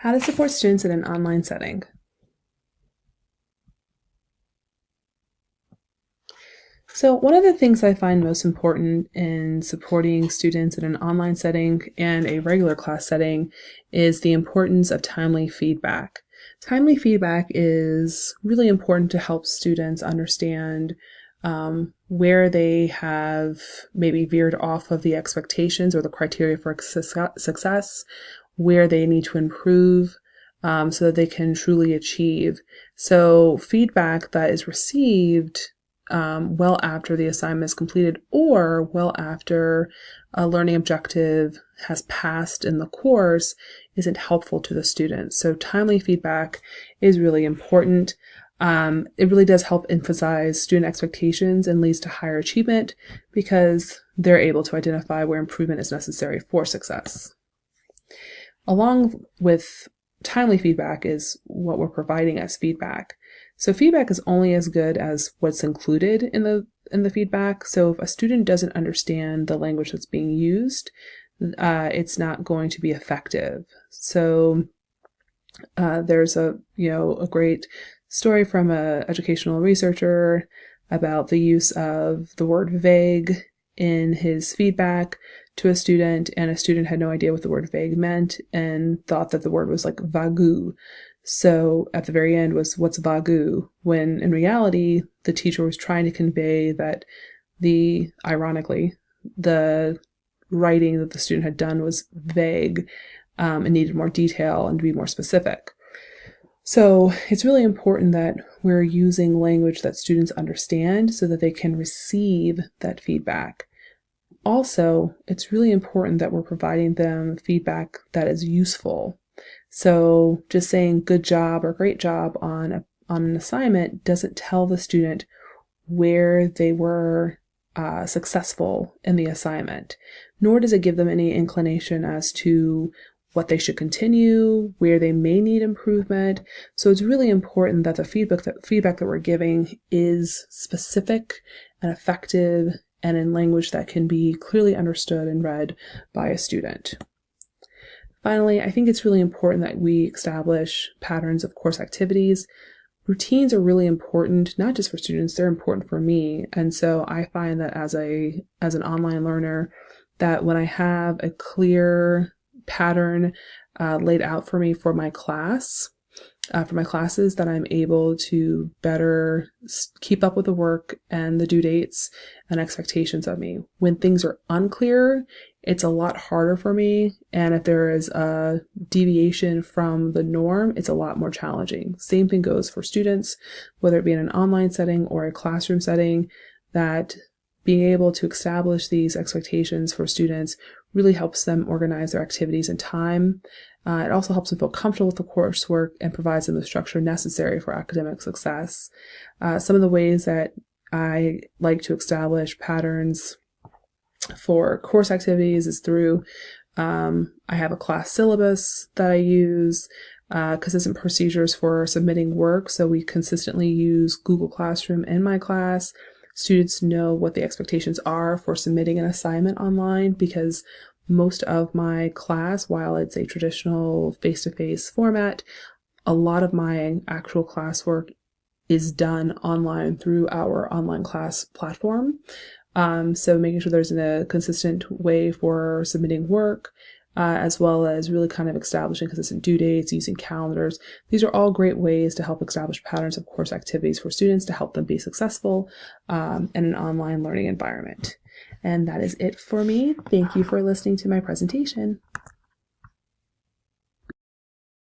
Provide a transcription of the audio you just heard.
How to support students in an online setting. So one of the things I find most important in supporting students in an online setting and a regular class setting is the importance of timely feedback. Timely feedback is really important to help students understand where they have maybe veered off of the expectations or the criteria for success, where they need to improve, so that they can truly achieve. So feedback that is received well after the assignment is completed or well after a learning objective has passed in the course isn't helpful to the students. So timely feedback is really important. It really does help emphasize student expectations and leads to higher achievement because they're able to identify where improvement is necessary for success. Along with timely feedback is what we're providing as feedback. So feedback is only as good as what's included in the feedback. So if a student doesn't understand the language that's being used, it's not going to be effective. So there's a great story from an educational researcher about the use of the word vague in his feedback to a student, and a student had no idea what the word vague meant and thought that the word was like vagu. So at the very end was, what's vagu? When in reality, the teacher was trying to convey that ironically, the writing that the student had done was vague and needed more detail and to be more specific. So it's really important that we're using language that students understand so that they can receive that feedback. Also, it's really important that we're providing them feedback that is useful. So just saying good job or great job on an assignment doesn't tell the student where they were successful in the assignment, nor does it give them any inclination as to what they should continue, where they may need improvement. So it's really important that the feedback that we're giving is specific and effective and in language that can be clearly understood and read by a student. Finally, I think it's really important that we establish patterns of course activities. Routines are really important, not just for students, they're important for me. And so I find that as an online learner, that when I have a clear pattern laid out for me for my class, for my classes, that I'm able to better keep up with the work and the due dates and expectations of me. When things are unclear, it's a lot harder for me. And if there is a deviation from the norm, it's a lot more challenging. Same thing goes for students, whether it be in an online setting or a classroom setting, that being able to establish these expectations for students really helps them organize their activities in time. It also helps them feel comfortable with the coursework and provides them the structure necessary for academic success. Some of the ways that I like to establish patterns for course activities is through, I have a class syllabus that I use, consistent procedures for submitting work. So we consistently use Google Classroom in my class. Students know what the expectations are for submitting an assignment online, because most of my class, while it's a traditional face-to-face format, a lot of my actual classwork is done online through our online class platform. So making sure there's a consistent way for submitting work, as well as really kind of establishing consistent due dates, using calendars. These are all great ways to help establish patterns of course activities for students to help them be successful in an online learning environment. And that is it for me. Thank you for listening to my presentation.